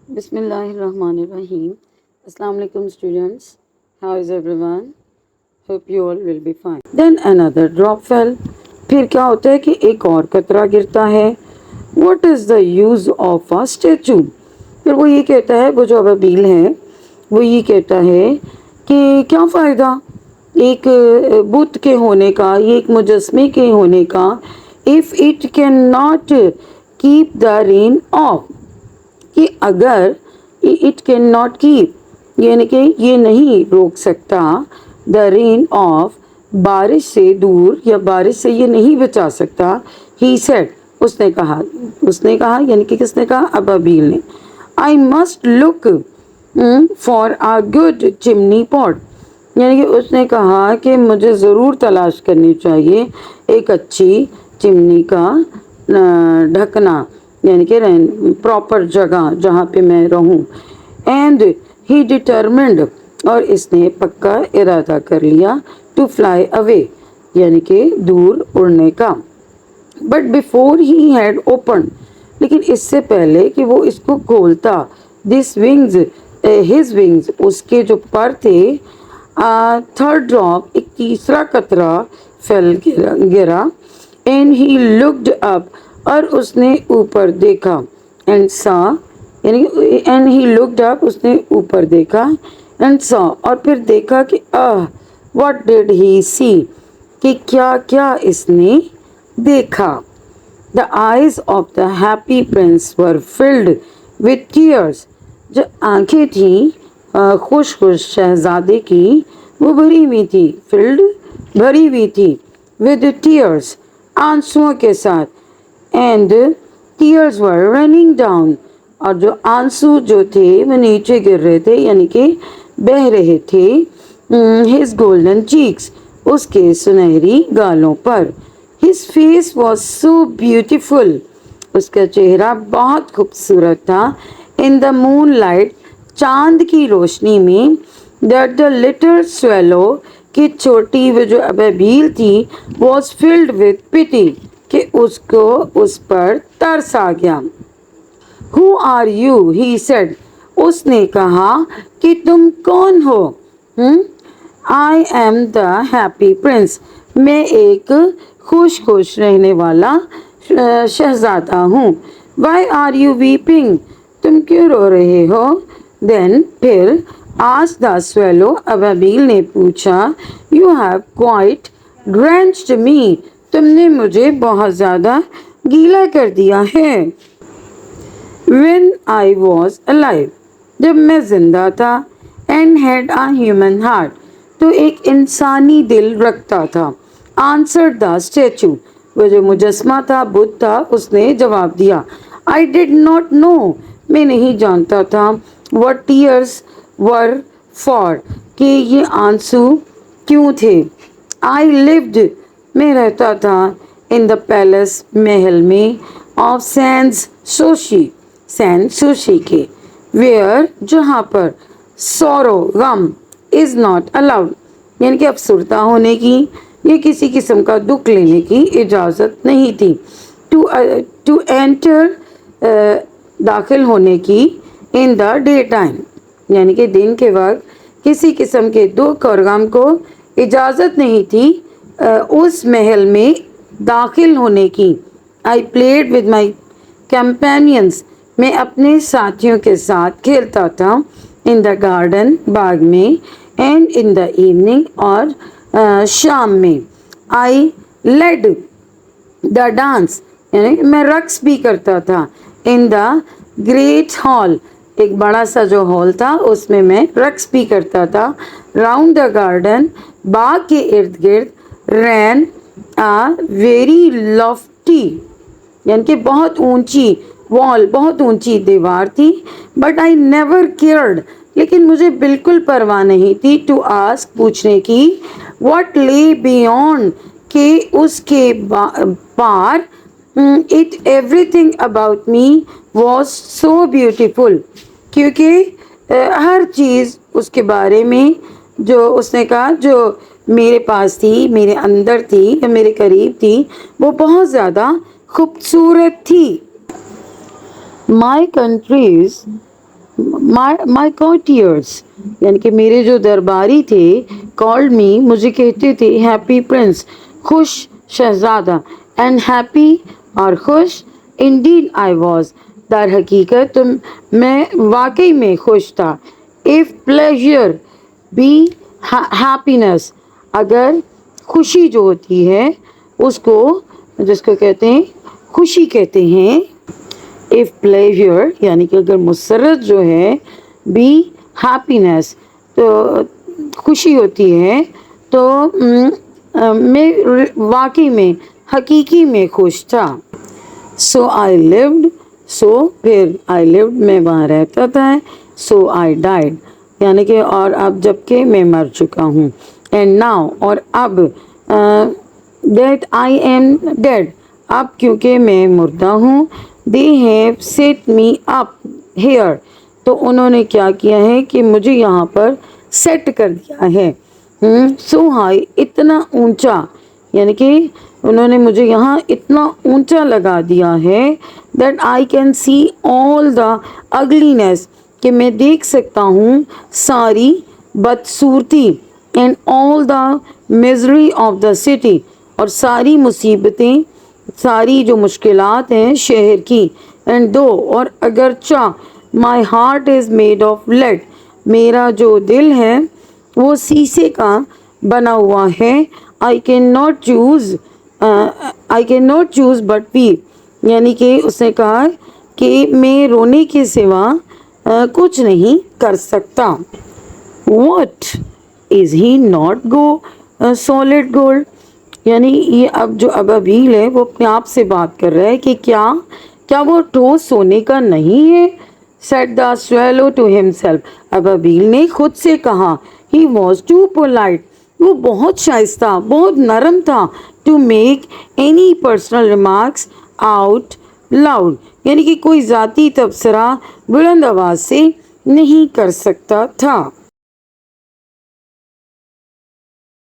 Bismillahirrahmanirrahim. Assalamu alaikum students. How is everyone? Hope you all will be fine. Then another drop fell. फिर क्या होता है कि एक और कतरा गिरता है. What is the use of a statue? फिर वो ये कहता है, वो जो अबाबील है वो ये कहता है कि क्या फ़ायदा एक बुत के होने का, ये एक मुजस्मे के होने का, if it can not keep the rain of, कि अगर इट कैन नॉट कीप यानी कि ये नहीं रोक सकता द रेन ऑफ, बारिश से दूर या बारिश से ये नहीं बचा सकता. ही सेड, उसने कहा यानी कि किसने कहा? अबाबील ने. I must look for uh good chimney pot, यानी कि उसने कहा कि मुझे ज़रूर तलाश करनी चाहिए एक अच्छी चिमनी का ढकना, यानी कि प्रॉपर जगह जहाँ पे मैं रहूँ. एंड ही डिटर्मिंड, और इसने पक्का इरादा कर लिया, टू फ्लाई अवे, यानी कि दूर उड़ने का. But before he had open, लेकिन इससे पहले कि वो इसको खोलता, दिस विंग्स, हिज विंग्स, उसके जो पर थे, थर्ड ड्रॉप, एक तीसरा कतरा फेल गिरा. एंड ही लुक्ड अप, और उसने ऊपर देखा. एंड सा, यानी एंड ही लुक्ड अप, उसने ऊपर देखा. एंड सा, और फिर देखा कि व्हाट डिड ही सी, कि क्या क्या इसने देखा. The eyes of the happy Prince were filled with tears, जो आंखें थी खुश खुश शहजादे की, वो भरी हुई थी. फिल्ड, भरी हुई थी. विद टीयर्स, आंसुओं के साथ. And tears were running down, और जो आंसू जो थे वो नीचे गिर रहे थे, यानी कि बह रहे थे. हिज गोल्डन चीक्स, उसके सुनहरी गालों पर. His face was so beautiful, उसका चेहरा बहुत खूबसूरत था. इन द मून लाइट, चांद की रोशनी में. दैट द लिटिल स्वेलो, कि छोटी वो जो अबाबील थी, वॉज फिल्ड विथ पिटी, कि उसको उस पर तरस आ गया. Who are you, he said, उसने कहा कि तुम कौन हो? I am the happy prince, मैं एक खुश खुश रहने वाला शहजादा हूँ. वाई आर यू वीपिंग, तुम क्यों रो रहे हो? देन, फिर, आज द स्वेलो, अबाबील ने पूछा, यू हैव क्वाइट ड्रेंच्ड मी, तुमने मुझे बहुत ज़्यादा गीला कर दिया है. When I was alive, जब मैं जिंदा था. And had a human heart, तो एक इंसानी दिल रखता था. Answered the statue, वो जो मुजस्मा था, बुत था, उसने जवाब दिया. I did not know, मैं नहीं जानता था. What tears were for, कि ये आंसू क्यों थे. I lived, मैं रहता था. In the palace, महल में. Of Sans Souci, Sans Souci के. वेयर, जहाँ पर. सोरो, गम. इज़ नॉट अलाउड, यानी कि अफसरदा होने की या किसी किस्म का दुख लेने की इजाज़त नहीं थी. टू एंटर, दाखिल होने की. इन द डे टाइम, यानी कि दिन के वक्त किसी किस्म के दुख और गम को इजाज़त नहीं थी उस महल में दाखिल होने की. I played with my companions, मैं अपने साथियों के साथ खेलता था. इन द गार्डन, बाग में. एंड इन द इवनिंग, और शाम में. आई लेड द डांस, यानी मैं रक्स भी करता था. इन द ग्रेट हॉल, एक बड़ा सा जो हॉल था उसमें मैं रक्स भी करता था. राउंड द गार्डन, बाग के इर्द गिर्द. रैन आ वेरी लॉफ्टी, यानी कि बहुत ऊंची वॉल, बहुत ऊंची दीवार थी. बट आई नेवर केयर्ड, लेकिन मुझे बिल्कुल परवाह नहीं थी. टू आस्क, पूछने की. व्हाट ले बियॉन्ड, के उसके पार. It everything about me was so beautiful, क्योंकि हर चीज़ उसके बारे में जो उसने कहा, जो मेरे पास थी, मेरे अंदर थी या मेरे करीब थी, वो बहुत ज़्यादा खूबसूरत थी. My countries my courtiers یعنی کہ میرے جو درباری تھے called me مجھے کہتے تھے happy prince خوش شہزادہ and happy اور خوش indeed I was در حقیقت میں واقعی میں خوش تھا. if pleasure be happiness اگر خوشی جو ہوتی ہے اس کو جس کو کہتے ہیں خوشی کہتے ہیں. if pleasure یعنی کہ اگر مسرت جو ہے be happiness تو خوشی ہوتی ہے تو میں واقعی میں حقیقی میں خوش تھا. so I lived so پھر I lived میں وہاں رہتا تھا. so I died یعنی کہ اور اب جب کہ میں مر چکا ہوں. and now اور اب that I am dead اب کیونکہ میں مردہ ہوں. they have set me up here تو انہوں نے کیا کیا ہے کہ مجھے یہاں پر سیٹ کر دیا ہے. so high اتنا اونچا یعنی کہ انہوں نے مجھے یہاں اتنا اونچا لگا دیا ہے that I can see all the ugliness کہ میں دیکھ سکتا ہوں ساری بدصورتی and all the misery of the city اور ساری مصیبتیں ساری جو مشکلات ہیں شہر کی. and though اور اگرچہ my heart is made of lead میرا جو دل ہے وہ سیسے کا بنا ہوا ہے. I cannot choose but weep یعنی کہ اس نے کہا کہ میں رونے کے سوا کچھ نہیں کر سکتا. what is he not solid gold یعنی یہ اب جو ابابیل ہے وہ اپنے آپ سے بات کر رہا ہے کہ کیا وہ ٹھوس سونے کا نہیں ہے. said the swallow to himself ابابیل نے خود سے کہا. he was too polite وہ بہت شائستہ بہت نرم تھا. to make any personal remarks out loud یعنی کہ کوئی ذاتی تبصرہ بلند آواز سے نہیں کر سکتا تھا.